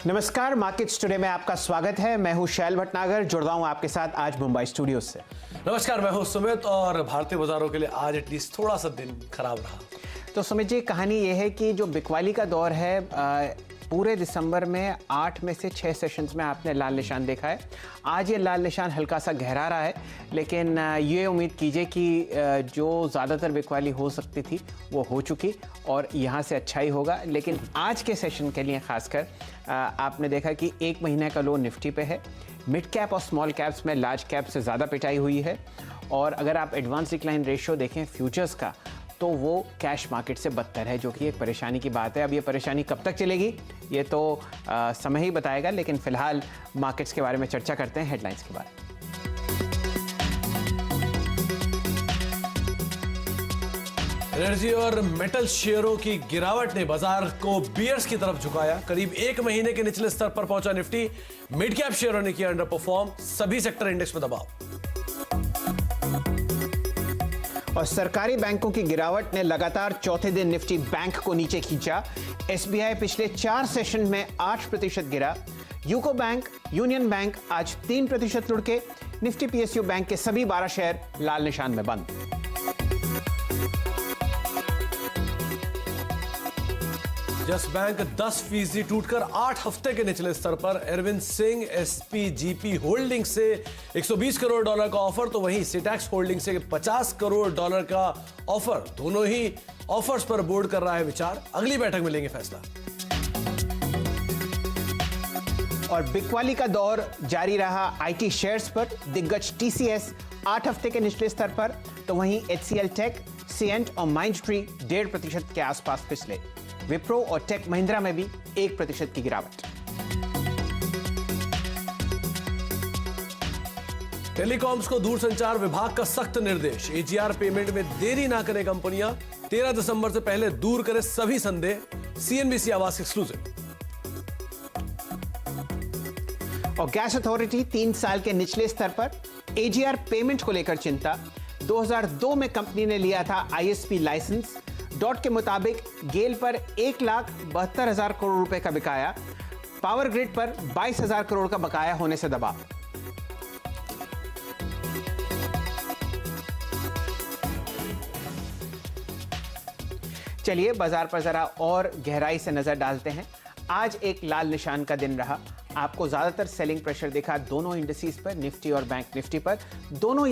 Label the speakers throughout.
Speaker 1: नमस्कार, markets today में आपका स्वागत है। मैं हूं शैल भटनागर, जुड़ रहा हूं आपके साथ आज मुंबई स्टूडियोज से।
Speaker 2: नमस्कार, मैं हूं सुमित और भारतीय बाजारों के लिए आज एटलीस्ट थोड़ा सा दिन खराब रहा।
Speaker 1: तो सुमित जी, कहानी ये है कि जो बिकवाली का दौर है, पूरे दिसंबर में 8 में से 6 सेशंस में आपने लाल निशान देखा है। आज ये लाल निशान हल्का सा गहरा रहा है, लेकिन ये उम्मीद कीजिए कि जो ज़्यादातर बिकवाली हो सकती थी वो हो चुकी और यहाँ से अच्छा ही होगा। लेकिन आज के सेशन के लिए खासकर आपने देखा कि 1 महीने का लो निफ्टी पे है। मिड कैप और स्मॉल कैप्स में लार्ज कैप से ज़्यादा पिटाई हुई है। और अगर आप एडवांस डिक्लाइन रेशियो देखें फ्यूचर्स का, तो वो कैश मार्केट से बदतर है, जो कि एक परेशानी की बात है। अब ये परेशानी कब तक चलेगी ये तो समय ही बताएगा, लेकिन फिलहाल मार्केट्स के बारे में चर्चा करते हैं, हेडलाइंस के बारे में।
Speaker 2: एनर्जी और मेटल शेयरों की गिरावट ने बाजार को बियर्स की तरफ झुकाया। करीब 1 महीने के निचले स्तर पर पहुंचा निफ्टी। मिड कैप शेयरों ने किया अंडर परफॉर्म। सभी सेक्टर इंडेक्स में दबाव।
Speaker 1: और सरकारी बैंकों की गिरावट ने लगातार चौथे दिन निफ्टी बैंक को नीचे खींचा। एसबीआई पिछले 4 सेशन में 8% गिरा। यूको बैंक, यूनियन बैंक आज 3% लुढ़के। निफ्टी पीएसयू बैंक के सभी 12 शेयर लाल निशान में बंद।
Speaker 2: यस बैंक 10% टूटकर 8 हफ्ते के निचले स्तर पर। अरविंद सिंह एसपीजीपी होल्डिंग से $120 करोड़ का ऑफर, तो वहीं सिटैक्स होल्डिंग से $50 करोड़ का ऑफर। दोनों ही ऑफर्स पर बोर्ड कर रहा है विचार। अगली बैठक में लेंगे फैसला।
Speaker 1: और बिकवाली का दौर जारी रहा आईटी शेयर्स पर। दिग्गज टीसीएस 8 हफ्ते के निचले स्तर पर, तो वहीं एचसीएल टेक, सीएंट और माइंडट्री 1.5% के आसपास फिसले। विप्रो और टेक महिंद्रा में भी 1% की गिरावट।
Speaker 2: टेलीकॉम्स को दूरसंचार विभाग का सख्त निर्देश। एजीआर पेमेंट में देरी ना करें कंपनियां। 13 दिसंबर से पहले दूर करें सभी संदेह। सीएनबीसी आवास एक्सक्लूसिव।
Speaker 1: और गैस अथॉरिटी 3 साल के निचले स्तर पर। एजीआर पेमेंट को लेकर चिंता। 2002 में कंपनी ने लिया था आईएसपी लाइसेंस। डॉट के मुताबिक गेल पर 1,72,000 करोड़ रुपए का बकाया। पावर ग्रिड पर 22,000 करोड़ का बकाया होने से दबाव। चलिए बाजार पर जरा और गहराई से नजर डालते हैं। आज एक लाल निशान का दिन रहा। आपको ज्यादातर सेलिंग प्रेशर दिखा दोनों इंडिसेस पर, निफ्टी और बैंक निफ्टी पर। दोनों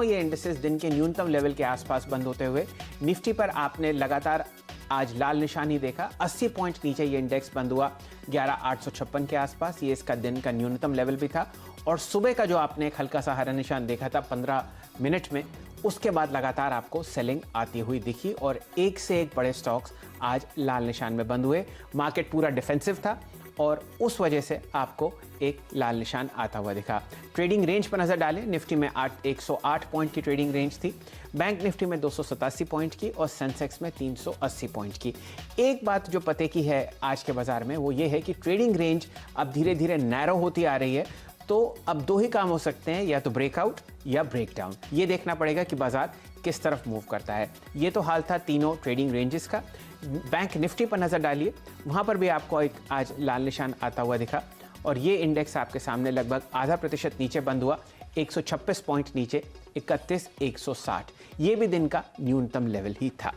Speaker 1: ये इंडिसेस दिन के न्यूनतम लेवल के आसपास बंद होते हुए। निफ्टी पर आपने लगातार आज लाल निशान ही देखा। 80 पॉइंट नीचे ये इंडेक्स बंद हुआ 11,856 के आसपास। ये इसका दिन का न्यूनतम लेवल भी था। और सुबह का जो आपने एक हल्का सा हरा निशान देखा था 15 मिनट में, उसके बाद लगातार आपको सेलिंग आती हुई दिखी और एक से एक बड़े स्टॉक्स आज लाल निशान में बंद हुए। मार्केट पूरा डिफेंसिव था और उस वजह से आपको एक लाल निशान आता हुआ दिखा। ट्रेडिंग रेंज पर नजर डालें। निफ्टी में 108 पॉइंट की ट्रेडिंग रेंज थी। बैंक निफ्टी में 287 पॉइंट की और सेंसेक्स में 380 पॉइंट की। एक बात जो पते की है आज के बाजार में, वो ये है कि ट्रेडिंग रेंज अब धीरे धीरे नैरो होती आ रही है। तो अब 2 ही काम हो सकते हैं, या तो ब्रेकआउट या ब्रेकडाउन। ये देखना पड़ेगा कि बाजार किस तरफ मूव करता है। ये तो हाल था तीनों ट्रेडिंग रेंजेस का। बैंक निफ्टी पर नजर डालिए, वहां पर भी आपको एक आज लाल निशान आता हुआ दिखा और ये इंडेक्स आपके सामने लगभग 0.5% नीचे बंद हुआ। 126 पॉइंट नीचे 31,160। ये भी दिन का न्यूनतम लेवल ही था।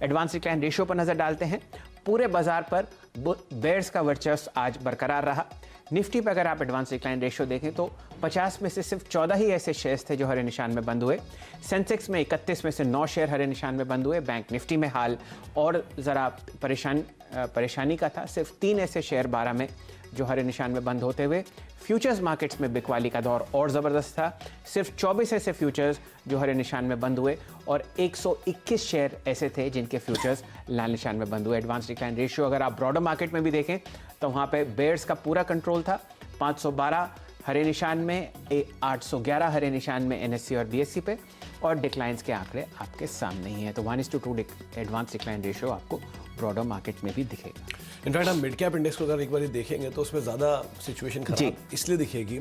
Speaker 1: एडवांस डिक्लाइन रेशियो पर नजर डालते हैं। पूरे बाजार पर बेयर्स का वर्चस्व आज बरकरार रहा। निफ्टी पर अगर आप एडवांस डिक्लाइन रेशियो देखें तो 50 में से सिर्फ 14 ही ऐसे शेयर्स थे जो हरे निशान में बंद हुए। सेंसेक्स में 31 में से 9 शेयर हरे निशान में बंद हुए। बैंक निफ्टी में हाल और ज़रा परेशानी का था, सिर्फ 3 ऐसे शेयर 12 में जो हरे निशान में बंद होते हुए। फ्यूचर्स मार्केट्स में बिकवाली का दौर और ज़बरदस्त था। सिर्फ 24 ऐसे फ्यूचर्स जो हरे निशान में बंद हुए और 121 शेयर ऐसे थे जिनके फ्यूचर्स लाल निशान में बंद हुए। एडवांस डिक्लाइन रेशियो अगर आप ब्रॉडर मार्केट में भी देखें तो वहाँ पे बेयर्स का पूरा कंट्रोल था। 512 हरे निशान में, 811 हरे निशान में एनएससी और बीएससी पे, और डिक्लाइंस के आंकड़े आपके सामने ही हैं। तो 1:2 एडवांस डिक्लाइन रेशियो आपको ब्रॉडर मार्केट में भी दिखेगा।
Speaker 2: इनफैक्ट हम मिड कैप इंडेक्स को अगर एक बार देखेंगे तो उसमें ज़्यादा सिचुएशन खराब इसलिए दिखेगी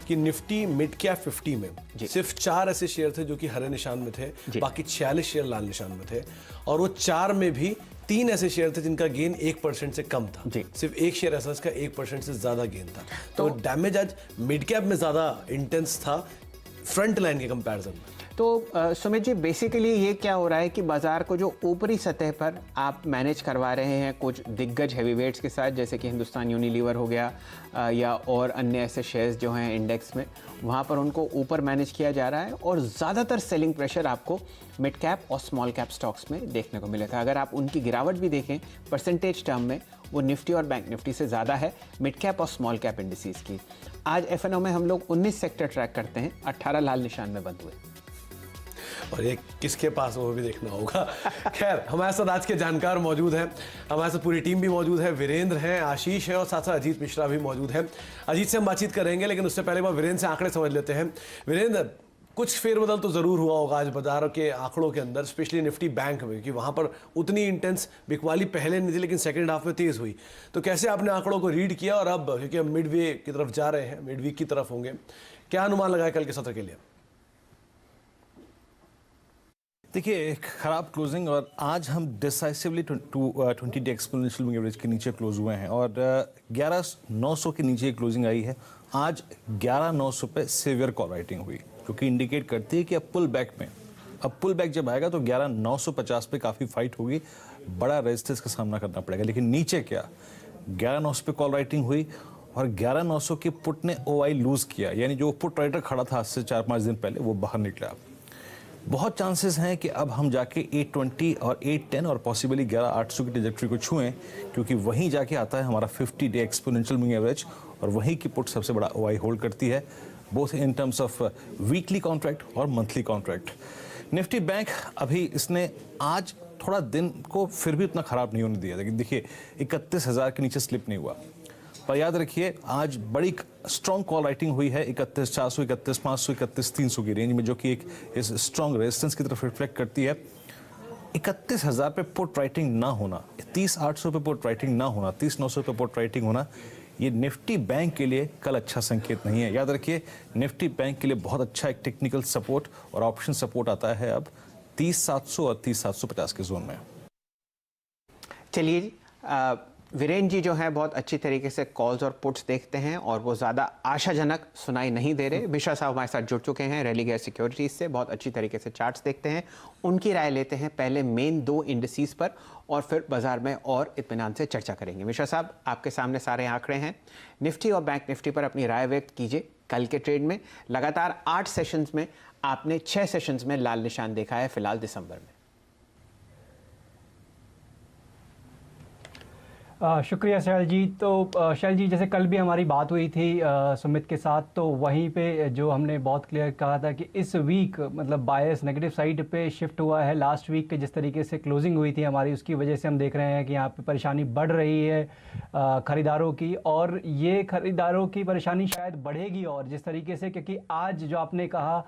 Speaker 2: कि निफ्टी मिड कैप 50 में सिर्फ 4 ऐसे शेयर थे जो कि हरे निशान में थे, बाकी 46 शेयर लाल निशान में थे, और वो 4 में भी 3 ऐसे शेयर थे जिनका गेन 1% से कम था। सिर्फ एक शेयर ऐसा इसका 1% से ज़्यादा गेन था। तो डैमेज आज मिड कैप में ज़्यादा इंटेंस था फ्रंट लाइन के कंपैरिजन में।
Speaker 1: तो सुमित जी, बेसिकली ये क्या हो रहा है कि बाजार को जो ऊपरी सतह पर आप मैनेज करवा रहे हैं कुछ दिग्गज हैवीवेट्स के साथ, जैसे कि हिंदुस्तान यूनिलीवर हो गया या और अन्य ऐसे शेयर्स जो हैं इंडेक्स में, वहाँ पर उनको ऊपर मैनेज किया जा रहा है और ज़्यादातर सेलिंग प्रेशर आपको मिड कैप और स्मॉल कैप स्टॉक्स में देखने को मिलेगा। अगर आप उनकी गिरावट भी देखें परसेंटेज टर्म में, वो निफ्टी और बैंक निफ्टी से ज़्यादा है मिड कैप और स्मॉल कैप इंडिसेस की। आज एफएनओ में हम लोग 19 सेक्टर ट्रैक करते हैं, 18 लाल निशान में बंद हुए,
Speaker 2: और ये किसके पास वो भी देखना होगा। खैर, हमारे साथ आज के जानकार मौजूद हैं, हमारे साथ पूरी टीम भी मौजूद है, वीरेंद्र हैं, आशीष है और साथ साथ अजीत मिश्रा भी मौजूद है। अजीत से हम बातचीत करेंगे, लेकिन उससे पहले बार वीरेंद्र से आंकड़े समझ लेते हैं। वीरेंद्र, कुछ फेरबदल तो जरूर हुआ होगा आज बाजार के आंकड़ों के अंदर, स्पेशली निफ्टी बैंक में, कि वहां पर उतनी इंटेंस बिकवाली पहले नहीं थी लेकिन सेकंड हाफ में तेज हुई। तो कैसे आपने आंकड़ों को रीड किया, और अब क्योंकि हम मिड वे की तरफ जा रहे हैं, मिड वीक की तरफ होंगे, क्या अनुमान लगाए कल के सत्र के लिए?
Speaker 3: देखिए, एक खराब क्लोजिंग, और आज हम decisively 20 day exponential moving average के नीचे क्लोज हुए हैं और 11,900 के नीचे क्लोजिंग आई है। आज 11,900 पे सेवियर कॉल राइटिंग हुई, जो कि इंडिकेट करती है कि अब पुल बैक में, अब पुल बैक जब आएगा तो 11,950 पे काफ़ी फाइट होगी, बड़ा रेजिस्टेंस का सामना करना पड़ेगा। लेकिन नीचे क्या, 11,900 पे कॉल राइटिंग हुई और 11,900 के पुट ने OI लूज किया, यानी जो पुट राइटर खड़ा था आज से 4-5 दिन पहले, वो बाहर निकला। बहुत चांसेस हैं कि अब हम जाके 820 और 810 और पॉसिबली 11,800 की ट्रैजेक्टरी को छुएं, क्योंकि वहीं जाके आता है हमारा 50 डे एक्सपोनेंशियल मूविंग एवरेज, और वहीं की पुट सबसे बड़ा OI होल्ड करती है, both in terms of weekly contract और मंथली कॉन्ट्रैक्ट। निफ्टी बैंक अभी इसने आज थोड़ा दिन को फिर भी उतना खराब नहीं होने दिया, लेकिन देखिए 31,000 के नीचे स्लिप नहीं हुआ। पर याद रखिए, आज बड़ी स्ट्रॉन्ग कॉल राइटिंग हुई है 31,400, 31,500, 31,300 की रेंज में, जो कि एक इस स्ट्रॉन्ग रेजिस्टेंस की तरफ रिफ्लेक्ट करती है। 31,000 पे पुट राइटिंग ना होना, 30,800 पे पुट राइटिंग ना होना, 30,900 पे पुट राइटिंग होना, ये निफ्टी बैंक के लिए कल अच्छा संकेत नहीं है। याद रखिए, निफ्टी बैंक के लिए बहुत अच्छा एक टेक्निकल सपोर्ट और ऑप्शन सपोर्ट आता है अब 30,700 और 30,750 के जोन में।
Speaker 1: चलिए जी, वीरेंद्र जी जो हैं बहुत अच्छी तरीके से कॉल्स और पुट्स देखते हैं और वो ज़्यादा आशाजनक सुनाई नहीं दे रहे। मिश्रा साहब हमारे साथ जुड़ चुके हैं रेलिगेयर सिक्योरिटीज़ से, बहुत अच्छी तरीके से चार्ट्स देखते हैं, उनकी राय लेते हैं पहले मेन 2 इंडिसेस पर और फिर बाजार में और इत्मीनान से चर्चा करेंगे। मिश्रा साहब, आपके सामने सारे आंकड़े हैं, निफ्टी और बैंक निफ्टी पर अपनी राय व्यक्त कीजिए। कल के ट्रेड में लगातार 8 सेशंस में आपने 6 सेशंस में लाल निशान देखा है फिलहाल दिसंबर में।
Speaker 4: शुक्रिया शैल जी। तो शैल जी, जैसे कल भी हमारी बात हुई थी सुमित के साथ, तो वहीं पे जो हमने बहुत क्लियर कहा था कि इस वीक मतलब बायस नेगेटिव साइड पे शिफ्ट हुआ है। लास्ट वीक के जिस तरीके से क्लोजिंग हुई थी हमारी, उसकी वजह से हम देख रहे हैं कि यहाँ पे परेशानी बढ़ रही है ख़रीदारों की, और ये ख़रीदारों की परेशानी शायद बढ़ेगी और जिस तरीके से, क्योंकि आज जो आपने कहा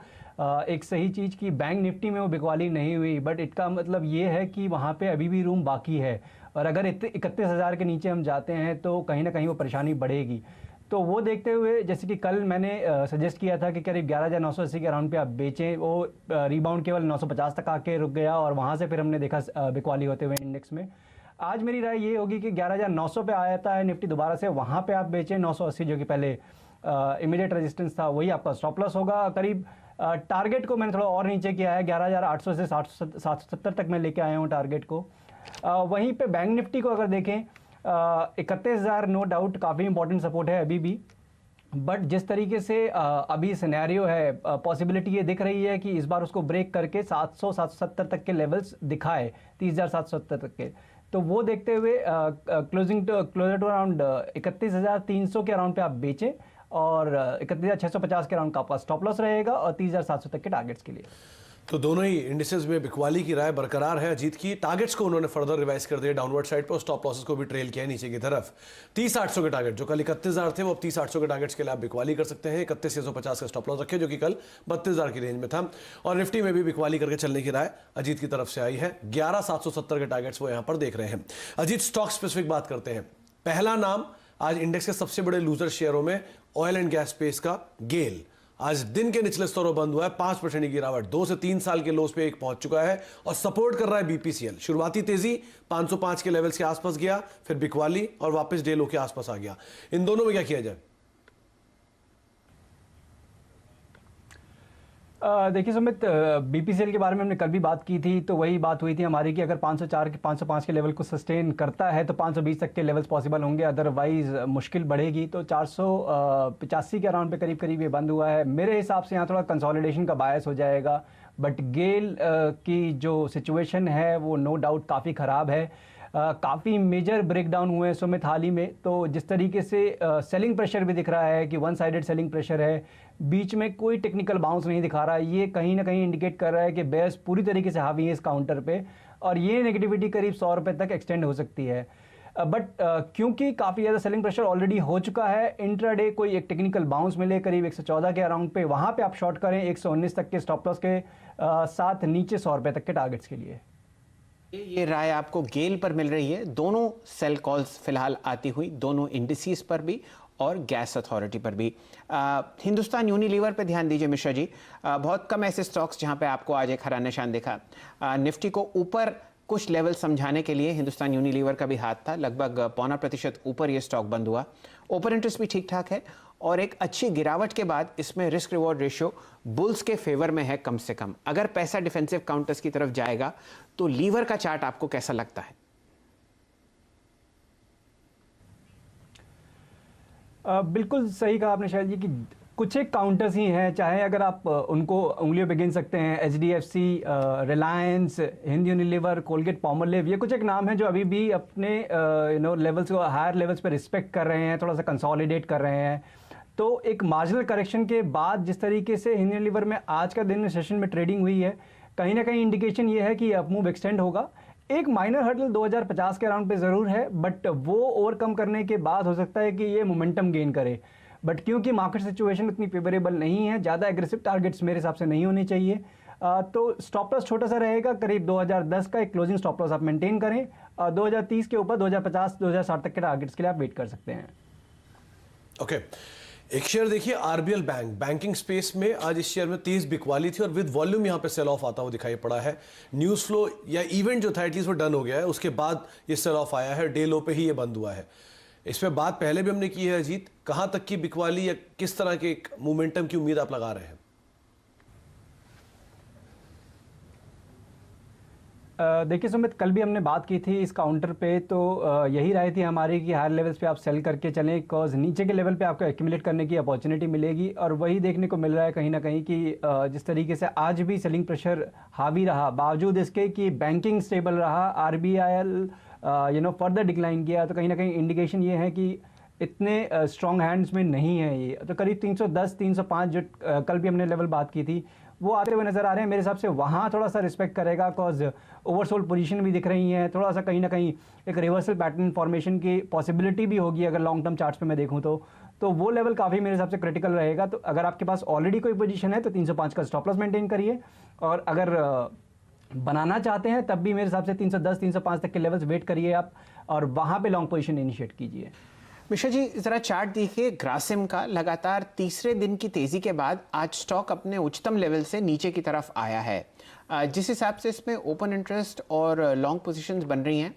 Speaker 4: एक सही चीज़ की बैंक निफ्टी में वो बिकवाली नहीं हुई, बट इसका मतलब ये है कि वहाँ पे अभी भी रूम बाकी है, और अगर 31,000 के नीचे हम जाते हैं तो कहीं ना कहीं वो परेशानी बढ़ेगी। तो वो देखते हुए, जैसे कि कल मैंने सजेस्ट किया था कि करीब 11,980 के अराउंड पे आप बेचें, वो रिबाउंड केवल 950 तक आके रुक गया और वहाँ से फिर हमने देखा बिकवाली होते हुए इंडेक्स में। आज मेरी राय ये होगी कि 11,900 पे आया है निफ्टी दोबारा से, वहाँ पर आप बेचें। 980 जो कि पहले इमीडिएट रेजिस्टेंस था, वही आपका स्टॉप लॉस होगा। करीब टारगेट को मैंने थोड़ा और नीचे किया है, 11,800 से 770 तक मैं लेके आया हूँ टारगेट को। वहीं पे बैंक निफ्टी को अगर देखें, 31,000 नो डाउट काफ़ी इंपॉर्टेंट सपोर्ट है अभी भी, बट जिस तरीके से अभी सिनेरियो है, पॉसिबिलिटी ये दिख रही है कि इस बार उसको ब्रेक करके 770 तक के लेवल्स दिखाए, 30,770 तक के। तो वो देखते हुए क्लोजर टू अराउंड 31,300 के अराउंड पे आप बेचें और 31,650 के अराउंड का आपका स्टॉप लॉस रहेगा और 30,700 तक के टारगेट्स के लिए।
Speaker 2: तो दोनों ही इंडिसेस में बिकवाली की राय बरकरार है। अजीत की टारगेट्स को उन्होंने फर्दर रिवाइज कर दिया डाउनवर्ड साइड पर, स्टॉप लॉसेस को भी ट्रेल किया है नीचे की तरफ। 30,800 के टारगेट जो कल 31,000 थे वो अब 30,800 के टारगेट्स के लिए आप बिकवाली कर सकते हैं। 31,650 का स्टॉप लॉस रखे जो कि कल 32,000 की रेंज में था। और निफ्टी में भी बिकवाली करके चलने की राय अजीत की तरफ से आई है। 11,770 के टारगेट्स वो यहां पर देख रहे हैं। अजीत स्टॉक स्पेसिफिक बात करते हैं। पहला नाम आज इंडेक्स के सबसे बड़े लूजर शेयरों में ऑयल एंड गैस स्पेस का गेल, आज दिन के निचले स्तरों बंद हुआ है। 5% की गिरावट, 2 से 3 साल के लोस पे एक पहुंच चुका है और सपोर्ट कर रहा है बीपीसीएल। शुरुआती तेजी 505 के लेवल्स के आसपास गया, फिर बिकवाली और वापस डे लो के आसपास आ गया। इन दोनों में क्या किया जाए?
Speaker 4: देखिए सुमित, बीपीसीएल के बारे में हमने कल भी बात की थी, तो वही बात हुई थी हमारी कि अगर 504 के 505 के लेवल को सस्टेन करता है तो 520 तक के लेवल्स पॉसिबल होंगे, अदरवाइज मुश्किल बढ़ेगी। तो 485 के अराउंड पे करीब करीब ये बंद हुआ है। मेरे हिसाब से यहाँ थोड़ा कंसोलिडेशन का बायस हो जाएगा, बट गेल की जो सिचुएशन है वो नो डाउट काफ़ी ख़राब है। काफ़ी मेजर ब्रेकडाउन हुए हैं सुमित हाल ही में। तो जिस तरीके से सेलिंग प्रेशर भी दिख रहा है कि वन साइडेड सेलिंग प्रेशर है, बीच में कोई टेक्निकल बाउंस नहीं दिखा रहा है, ये कहीं ना कहीं इंडिकेट कर रहा है कि बेयर्स पूरी तरीके से हावी है इस काउंटर पे और ये नेगेटिविटी करीब 100 रुपये तक एक्सटेंड हो सकती है। बट क्योंकि काफ़ी ज़्यादा सेलिंग प्रेशर ऑलरेडी हो चुका है, इंट्राडे कोई एक टेक्निकल बाउंस मिले करीब 114 के अराउंड पे, वहाँ पे आप शॉर्ट करें 119 तक के स्टॉप लॉस के साथ, नीचे 100 रुपये तक के टारगेट्स के लिए।
Speaker 1: ये राय आपको गेल पर मिल रही है। दोनों सेल कॉल्स फिलहाल आती हुई, दोनों इंडिसेस पर भी और गैस अथॉरिटी पर भी। हिंदुस्तान यूनिलीवर पे ध्यान दीजिए मिश्रा जी। बहुत कम ऐसे स्टॉक्स जहां पे आपको आज एक हरा निशान दिखा। निफ्टी को ऊपर कुछ लेवल समझाने के लिए हिंदुस्तान यूनिलीवर का भी हाथ था, लगभग 0.25% ऊपर ये स्टॉक बंद हुआ। ओपन इंटरेस्ट भी ठीक ठाक है और एक अच्छी गिरावट के बाद इसमें रिस्क रिवॉर्ड रेशियो बुल्स के फेवर में है कम से कम। अगर पैसा डिफेंसिव काउंटर्स की तरफ जाएगा तो लीवर का चार्ट आपको कैसा लगता है?
Speaker 4: बिल्कुल सही कहा आपने शायद जी कि कुछ एक काउंटर्स ही हैं, चाहे अगर आप उनको उंगलियों पे गिन सकते हैं, HDFC, Reliance, Hind Unilever, Colgate Palmolive, ये कुछ एक नाम है जो अभी भी अपने लेवल्स को हायर लेवल्स पे रिस्पेक्ट कर रहे हैं, थोड़ा सा कंसोलिडेट कर रहे हैं। तो एक मार्जिनल करेक्शन के बाद जिस तरीके से हिंद यूनिलीवर में आज का दिन में सेशन में ट्रेडिंग हुई है, कहीं ना कहीं इंडिकेशन ये है कि अपमूव एक्सटेंड होगा। एक माइनर हर्डल 2050 के अराउंड पे ज़रूर है, बट वो ओवरकम करने के बाद हो सकता है कि ये मोमेंटम गेन करे। बट क्योंकि मार्केट सिचुएशन इतनी फेवरेबल नहीं है, ज़्यादा एग्रेसिव टारगेट्स मेरे हिसाब से नहीं होने चाहिए। तो स्टॉप लॉस छोटा सा रहेगा, करीब 2010 का एक क्लोजिंग स्टॉप लॉस आप मेंटेन करें। 2030 के ऊपर 2050 2060 तक के टारगेट्स के लिए आप वेट कर सकते हैं।
Speaker 2: ओके, एक शेयर देखिए आरबीएल बैंक, बैंकिंग स्पेस में आज इस शेयर में तेज बिकवाली थी और विद वॉल्यूम यहां पे सेल ऑफ आता हुआ दिखाई पड़ा है। न्यूज फ्लो या इवेंट जो था एटलीस्ट वो डन हो गया है, उसके बाद ये सेल ऑफ आया है, डे लो पे ही ये बंद हुआ है। इस पे बात पहले भी हमने की है अजीत, कहां तक की बिकवाली या किस तरह के एक मोमेंटम की उम्मीद आप लगा रहे हैं?
Speaker 4: देखिए सुमित, कल भी हमने बात की थी इस काउंटर पे, तो यही राय थी हमारी कि हायर लेवल्स पे आप सेल करके चलें, बिकॉज नीचे के लेवल पे आपको एक्यूमुलेट करने की अपॉर्चुनिटी मिलेगी। और वही देखने को मिल रहा है कहीं ना कहीं कि जिस तरीके से आज भी सेलिंग प्रेशर हावी रहा, बावजूद इसके कि बैंकिंग स्टेबल रहा, आरबीआईएल फर्दर डिक्लाइन किया, तो कहीं ना कहीं इंडिकेशन ये है कि इतने स्ट्रॉन्ग हैंड्स में नहीं है ये। तो करीब 310 305 जो कल भी हमने लेवल बात की थी, वो आते हुए नजर आ रहे हैं। मेरे हिसाब से वहाँ थोड़ा सा रिस्पेक्ट करेगा, बिकॉज ओवरसोल्ड पोजीशन भी दिख रही है, थोड़ा सा कहीं ना कहीं एक रिवर्सल पैटर्न फॉर्मेशन की पॉसिबिलिटी भी होगी अगर लॉन्ग टर्म चार्ट्स पे मैं देखूँ तो वो लेवल काफ़ी मेरे हिसाब से क्रिटिकल रहेगा। तो अगर आपके पास ऑलरेडी कोई पोजीशन है तो 305 का स्टॉप लॉस मेंटेन करिए, और अगर बनाना चाहते हैं तब भी मेरे हिसाब से 310 305 तक के लेवल्स वेट करिए आप, और वहाँ पे लॉन्ग पोजीशन इनिशिएट कीजिए।
Speaker 1: मिश्रा जी ज़रा चार्ट देखिए ग्रासिम का। लगातार तीसरे दिन की तेज़ी के बाद आज स्टॉक अपने उच्चतम लेवल से नीचे की तरफ आया है। जिस हिसाब से इसमें ओपन इंटरेस्ट और लॉन्ग पोजीशंस बन रही हैं,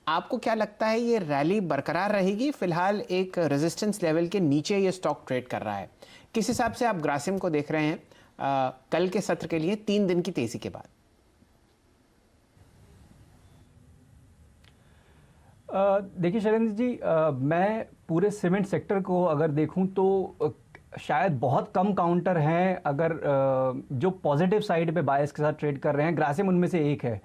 Speaker 1: आपको क्या लगता है ये रैली बरकरार रहेगी? फिलहाल एक रेजिस्टेंस लेवल के नीचे ये स्टॉक ट्रेड कर रहा है। किस हिसाब से आप ग्रासिम को देख रहे हैं कल के सत्र के लिए 3 दिन की तेज़ी के बाद?
Speaker 4: देखिए शैलेंद्र जी, मैं पूरे सीमेंट सेक्टर को अगर देखूं तो शायद बहुत कम काउंटर हैं अगर जो पॉजिटिव साइड पे बायस के साथ ट्रेड कर रहे हैं। ग्रासिम उनमें से एक है।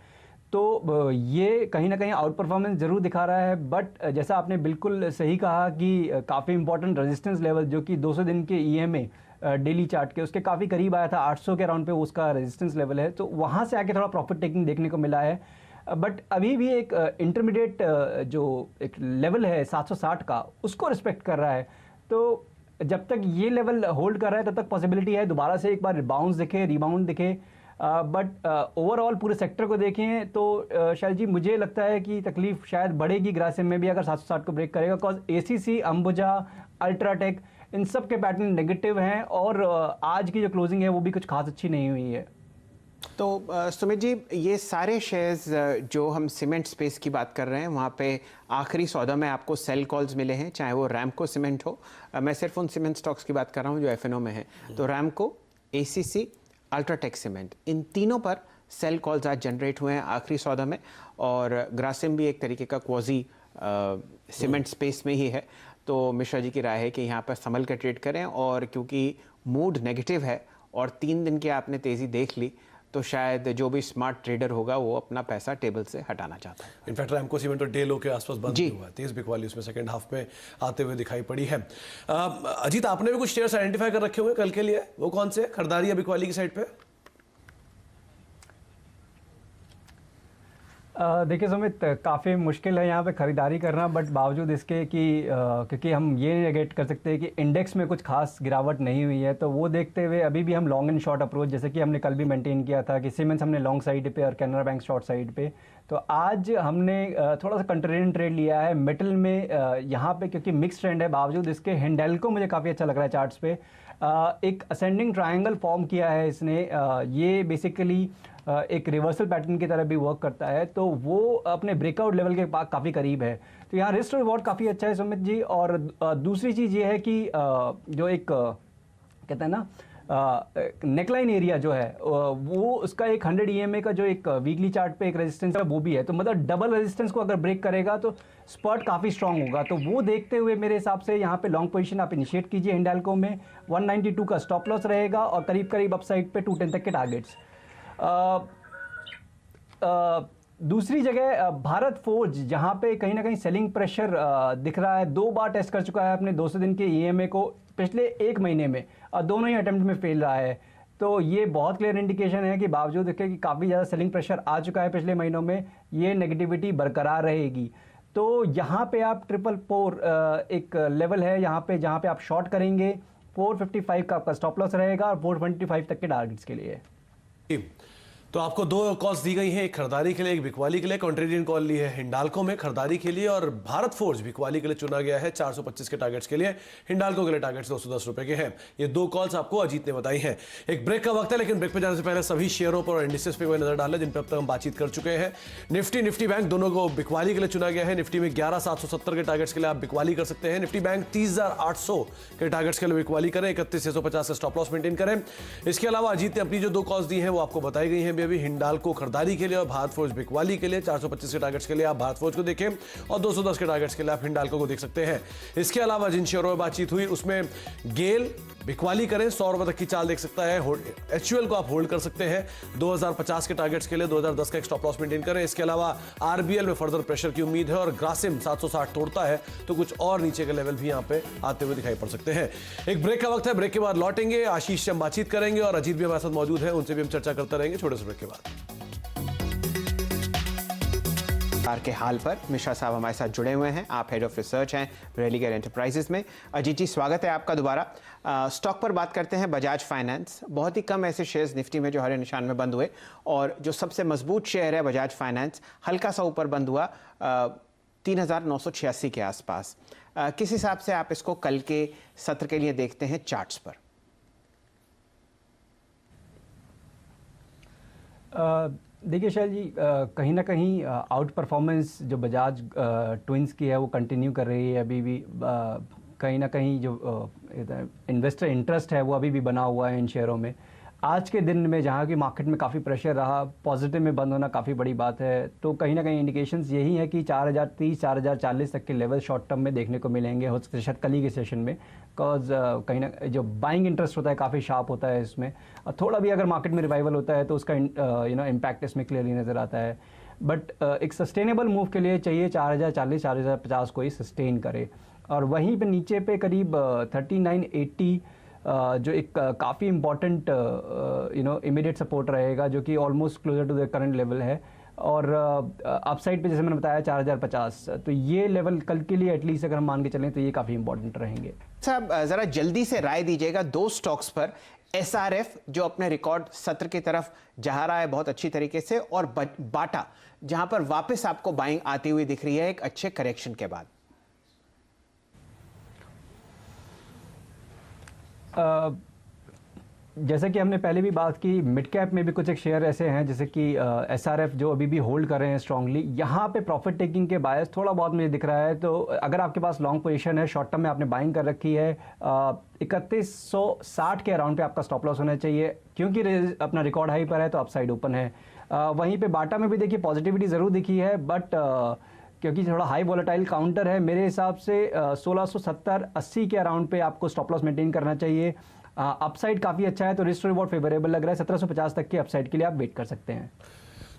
Speaker 4: तो ये कहीं ना कहीं आउट परफॉर्मेंस जरूर दिखा रहा है, बट जैसा आपने बिल्कुल सही कहा कि काफ़ी इंपॉर्टेंट रेजिस्टेंस लेवल जो कि 200 दिन के ईएमए डेली चार्ट के उसके काफ़ी करीब आया था, 800 के अराउंड पे उसका रेजिस्टेंस लेवल है, तो वहाँ से आके थोड़ा प्रॉफिट टेकिंग देखने को मिला है। बट अभी भी एक इंटरमीडिएट जो एक लेवल है 760 का, उसको रिस्पेक्ट कर रहा है। तो जब तक ये लेवल होल्ड कर रहा है तब तक पॉसिबिलिटी है दोबारा से एक बार रिबाउंड दिखे। बट ओवरऑल पूरे सेक्टर को देखें तो शैल जी मुझे लगता है कि तकलीफ शायद बढ़ेगी ग्रासिम में भी अगर 760 को ब्रेक करेगा, बिकॉज एसीसी, अंबुजा, अल्ट्राटेक इन सब के पैटर्न नेगेटिव हैं और आज की जो क्लोजिंग है वो भी कुछ खास अच्छी नहीं हुई है।
Speaker 1: तो सुमित जी, ये सारे शेयर्स जो हम सीमेंट स्पेस की बात कर रहे हैं वहाँ पे आखिरी सौदा में आपको सेल कॉल्स मिले हैं, चाहे वो रैमको सीमेंट हो, मैं सिर्फ उन सीमेंट स्टॉक्स की बात कर रहा हूँ जो एफएनओ में है, तो रैमको, एसीसी, अल्ट्राटेक सीमेंट, इन तीनों पर सेल कॉल्स आज जनरेट हुए हैं आखिरी सौदा में। और ग्रासिम भी एक तरीके का क्वाजी सीमेंट स्पेस में ही है। तो मिश्रा जी की राय है कि यहाँ पर संभल कर ट्रेड करें, और क्योंकि मूड नेगेटिव है और 3 दिन की आपने तेज़ी देख ली, तो शायद जो भी स्मार्ट ट्रेडर होगा वो अपना पैसा टेबल से हटाना चाहता है।
Speaker 2: इनफैक्ट रैमको सीमेंट तो डे लो के आसपास बंद हुआ है, तेज बिकवाली उसमें सेकंड हाफ में आते हुए दिखाई पड़ी है। अजीत, आपने भी कुछ शेयर्स आइडेंटिफाई कर रखे हुए कल के लिए, वो कौन से खरीदारी या बिकवाली की साइड पे?
Speaker 4: देखिए सुमित, काफ़ी मुश्किल है यहाँ पे ख़रीदारी करना, बट बावजूद इसके कि क्योंकि हम ये नेगेट कर सकते हैं कि इंडेक्स में कुछ खास गिरावट नहीं हुई है, तो वो देखते हुए अभी भी हम लॉन्ग एंड शॉर्ट अप्रोच, जैसे कि हमने कल भी मेंटेन किया था कि सीमेंस हमने लॉन्ग साइड पे और कैनरा बैंक शॉर्ट साइड पे, तो आज हमने थोड़ा सा कंट्रेरियन ट्रेड लिया है मेटल में यहाँ पे, क्योंकि मिक्स ट्रेंड है। बावजूद इसके हिंडेल्को मुझे काफ़ी अच्छा लग रहा है चार्ट्स पे, एक असेंडिंग ट्रायंगल फॉर्म किया है इसने, ये बेसिकली एक रिवर्सल पैटर्न की तरह भी वर्क करता है, तो वो अपने ब्रेकआउट लेवल के पास काफ़ी करीब है, तो यहाँ रिस्क रिवॉर्ड काफ़ी अच्छा है सुमित जी। और दूसरी चीज़ ये है कि जो एक कहते हैं ना नेकलाइन एरिया जो है वो उसका एक 100 EMA का जो एक वीकली चार्ट पे एक रेजिस्टेंस है वो भी है, तो मतलब डबल रेजिस्टेंस को अगर ब्रेक करेगा तो स्पर्ट काफ़ी स्ट्रांग होगा। तो वो देखते हुए मेरे हिसाब से यहाँ पे लॉन्ग पोजीशन आप इनिशिएट कीजिए। हिंडाल्को में 192 का स्टॉप लॉस रहेगा और करीब करीब अपसाइड पे 210 तक के टारगेट्स। दूसरी जगह भारत फोर्ज, जहाँ पे कहीं ना कहीं सेलिंग प्रेशर दिख रहा है, 2 बार टेस्ट कर चुका है अपने 200 दिन के EMA को पिछले 1 महीने में, और दोनों ही अटेम्प्ट में फेल रहा है। तो ये बहुत क्लियर इंडिकेशन है कि बावजूद इसके कि काफ़ी ज़्यादा सेलिंग प्रेशर आ चुका है पिछले महीनों में, ये नेगेटिविटी बरकरार रहेगी। तो यहाँ पे आप 444 एक लेवल है यहाँ पे, जहाँ पे आप शॉर्ट करेंगे। 455 का आपका स्टॉप लॉस रहेगा और 425 तक के टारगेट्स के लिए।
Speaker 2: तो आपको 2 कॉल्स दी गई हैं, एक खरीदारी के लिए, एक बिकवाली के लिए। कॉन्ट्रेरियन कॉल ली है हिंडाल्को में खरीदारी के लिए, और भारत फोर्ज बिकवाली के लिए चुना गया है 425 के टारगेट्स के लिए। हिंडाल्को के लिए टारगेट्स 210 रुपए के हैं। ये 2 कॉल्स आपको अजीत ने बताई हैं। एक ब्रेक का वक्त है, लेकिन ब्रेक पे जाने से पहले सभी शेयरों पर और इंडिसेस पे कोई नजर डालें जिन पर अब तक हम बातचीत कर चुके हैं। निफ्टी बैंक दोनों को बिकवाली के लिए चुना गया है। निफ्टी में 11770 के टारगेट्स के लिए आप बिकवाली कर सकते हैं। निफ्टी बैंक 30800 के टारगेट्स के लिए बिकवाली करें, 31650 का स्टॉप लॉस मेंटेन करें। इसके अलावा अजीत ने अपनी जो 2 कॉल्स दी हैं वो आपको बताई गई हैं अभी। हिंडाल्को खरीदारी के लिए और भारत फोर्ज बिकवाली के लिए। 425 के टारगेट्स के लिए आप भारत फोर्ज को देखें और 210 के टारगेट्स के लिए आप हिंडाल्को को देख सकते हैं। इसके अलावा जिन शेयरों में बातचीत हुई उसमें गेल बिकवाली करें, 100 रुपए तक की चाल देख सकता है। एचयूएल को आप होल्ड कर सकते हैं 2050 के टारगेट्स के लिए, 2010 का एक स्टॉप लॉस मेंटेन करें। इसके अलावा आरबीएल में फर्दर प्रेशर की उम्मीद है और ग्रासिम 760 तोड़ता है तो कुछ और नीचे के लेवल भी यहां पे आते हुए दिखाई पड़ सकते हैं। एक ब्रेक का वक्त है, ब्रेक के बाद लौटेंगे, आशीष से हम बातचीत करेंगे और अजीत भी हमारे साथ मौजूद है, उनसे भी हम चर्चा करते रहेंगे छोटे से ब्रेक के बाद।
Speaker 1: के हाल पर मिश्रा साहब हमारे साथ जुड़े हुए हैं, आप हेड ऑफ रिसर्च हैं रेलिगेयर एंटरप्राइजेस में। अजीत जी, स्वागत है आपका दोबारा। स्टॉक पर बात करते हैं बजाज फाइनेंस। बहुत ही कम ऐसे शेयर्स निफ्टी में जो हरे निशान में बंद हुए, और जो सबसे मजबूत शेयर है बजाज फाइनेंस हल्का सा ऊपर बंद हुआ 3986 के आसपास। किस हिसाब से आप इसको कल के सत्र के लिए देखते हैं चार्ट्स पर?
Speaker 4: देखिए शैल जी, कहीं ना कहीं आउट परफॉर्मेंस जो बजाज ट्विंस की है वो कंटिन्यू कर रही है अभी भी। कहीं ना कहीं जो इन्वेस्टर इंटरेस्ट है वो अभी भी बना हुआ है इन शेयरों में। आज के दिन में जहाँ की मार्केट में काफ़ी प्रेशर रहा, पॉजिटिव में बंद होना काफ़ी बड़ी बात है। तो कहीं ना कहीं इंडिकेशंस यही है कि 4030 4040 तक के लेवल शॉर्ट टर्म में देखने को मिलेंगे, हो सकता है शायद कल ही के सेशन में। बिकॉज कहीं ना जो बाइंग इंटरेस्ट होता है काफ़ी शार्प होता है इसमें, और थोड़ा भी अगर मार्केट में रिवाइवल होता है तो उसका इम्पैक्ट इसमें क्लियरली नज़र आता है। बट एक सस्टेनेबल मूव के लिए चाहिए 4040 4050 को ही सस्टेन करे, और वहीं पे नीचे पे करीब 3980 जो एक काफ़ी इम्पॉर्टेंट इमीडिएट सपोर्ट रहेगा, जो कि almost closer to the current level है। और अपसाइड पे जैसे मैंने बताया 4050, तो ये लेवल कल के लिए एटलीस्ट अगर हम मान के चलें तो ये काफ़ी इंपॉर्टेंट रहेंगे।
Speaker 1: साहब ज़रा जल्दी से राय दीजिएगा दो स्टॉक्स पर, SRF जो अपने रिकॉर्ड सत्र की तरफ जा रहा है बहुत अच्छी तरीके से, और बाटा जहां पर वापस आपको बाइंग आती हुई दिख रही है एक अच्छे करेक्शन के बाद।
Speaker 4: जैसे कि हमने पहले भी बात की, मिड कैप में भी कुछ एक शेयर ऐसे हैं जैसे कि SRF जो अभी भी होल्ड कर रहे हैं स्ट्रांगली। यहाँ पे प्रॉफिट टेकिंग के बायस थोड़ा बहुत मुझे दिख रहा है, तो अगर आपके पास लॉन्ग पोजीशन है, शॉर्ट टर्म में आपने बाइंग कर रखी है, 3160 के अराउंड पे आपका स्टॉप लॉस होना चाहिए, क्योंकि अपना रिकॉर्ड हाई पर है तो अपसाइड ओपन है। वहीं पे बाटा में भी देखिए पॉजिटिविटी ज़रूर दिखी है, बट क्योंकि थोड़ा हाई वोलेटाइल काउंटर है, मेरे हिसाब से 1670-80 के अराउंड पे आपको स्टॉप लॉस मेंटेन करना चाहिए। अपसाइड काफ़ी अच्छा है, तो रिस्क रिवॉर्ड फेवरेबल लग रहा है। 1750 तक के अपसाइड के लिए आप वेट कर सकते हैं।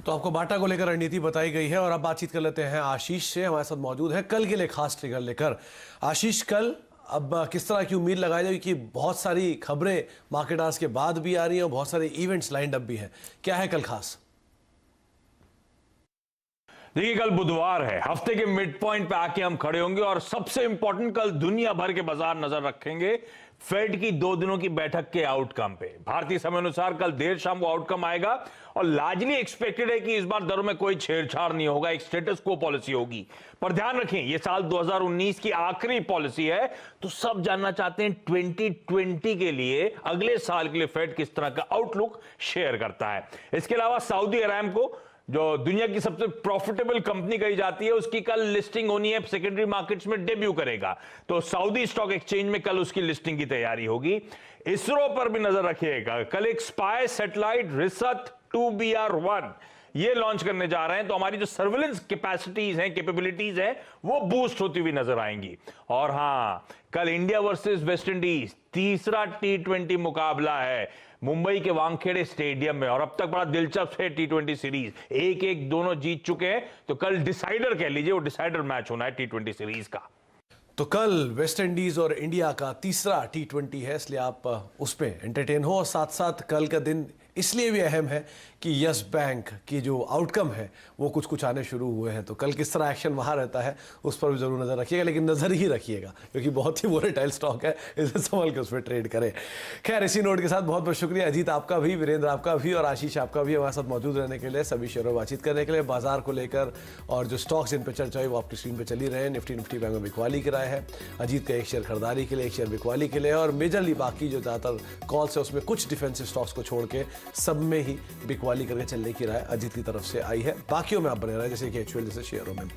Speaker 2: तो आपको बाटा को लेकर रणनीति बताई गई है, और अब बातचीत कर लेते हैं आशीष से, हमारे साथ मौजूद है कल के लिए खास ट्रिगर लेकर। आशीष, कल अब किस तरह की उम्मीद लगाई जाए, कि बहुत सारी खबरें मार्केट आवर्स के बाद भी आ रही हैं और बहुत सारे इवेंट्स लाइंड अप भी हैं, क्या है कल खास?
Speaker 5: देखिए, कल बुधवार है, हफ्ते के मिड पॉइंट पे आके हम खड़े होंगे, और सबसे इंपॉर्टेंट कल दुनिया भर के बाजार नजर रखेंगे फेड की 2 दिनों की बैठक के आउटकम पे। भारतीय समय अनुसार कल देर शाम को आउटकम आएगा, और लार्जली एक्सपेक्टेड है कि इस बार दरों में कोई छेड़छाड़ नहीं होगा, एक स्टेटस को पॉलिसी होगी। पर ध्यान रखें, यह साल 2019 की आखिरी पॉलिसी है, तो सब जानना चाहते हैं 2020 के लिए, अगले साल के लिए फेड किस तरह का आउटलुक शेयर करता है। इसके अलावा सऊदी अरामको जो दुनिया की सबसे प्रॉफिटेबल कंपनी कही जाती है, उसकी कल लिस्टिंग होनी है, सेकेंडरी मार्केट्स में डेब्यू करेगा, तो सऊदी स्टॉक एक्सचेंज में कल उसकी लिस्टिंग की तैयारी होगी। इसरो पर भी नजर रखिएगा, कल एक स्पाई सैटेलाइट रिसत 2BR1 ये लॉन्च करने जा रहे हैं, तो हमारी जो सर्विलेंस कैपेसिटीज हैं, कैपेबिलिटीज हैं, वो बूस्ट होती हुई नजर आएंगी। और हां, कल इंडिया वर्सेस वेस्ट इंडीज तीसरा T20 मुकाबला है मुंबई के वानखेड़े स्टेडियम में, और अब तक बड़ा दिलचस्प है T20 सीरीज, 1-1 दोनों जीत चुके हैं, तो कल डिसाइडर कह लीजिए, वो डिसाइडर मैच होना है T20 सीरीज का।
Speaker 2: तो कल वेस्ट इंडीज और इंडिया का तीसरा T20 है, इसलिए आप उस पर एंटरटेन हो। और साथ साथ कल का दिन इसलिए भी अहम है कि यस बैंक की जो आउटकम है वो कुछ आने शुरू हुए हैं, तो कल किस तरह एक्शन वहाँ रहता है उस पर भी जरूर नजर रखिएगा, लेकिन नजर ही रखिएगा क्योंकि बहुत ही वोलेटाइल स्टॉक है, इसे संभल के उस पर ट्रेड करें। खैर, इसी नोट के साथ बहुत बहुत शुक्रिया अजीत आपका भी, वीरेंद्र आपका भी, और आशीष आपका भी हमारे साथ मौजूद रहने के लिए, सभी शेयरों में बातचीत करने के लिए, बाजार को लेकर, और जो स्टॉक्स जिन पर चर्चा हुई वो आपकी स्क्रीन पर चली रहे हैं। निफ्टी बैंक में बिकवाली की राय है, अजीत का एक शेयर खरीदारी के लिए, एक शेयर बिकवाली के लिए, और मेजरली बाकी जो ज़्यादातर कॉल्स है उसमें कुछ डिफेंसिव स्टॉक्स को छोड़ के सब में ही बिकवाली करके चलने की राय अजीत की तरफ से आई है। बाकियों में आप बने रहे, जैसे कि HUL जैसे शेयरों में।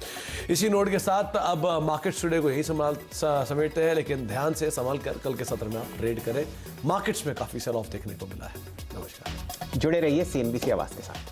Speaker 2: इसी नोट के साथ अब मार्केट्स टुडे को यही समेटते हैं, लेकिन ध्यान से संभाल कर कल के सत्र में आप ट्रेड करें। मार्केट्स में काफी सेल ऑफ देखने को मिला है। नमस्कार,
Speaker 1: जुड़े रहिए CNBC आवाज के साथ।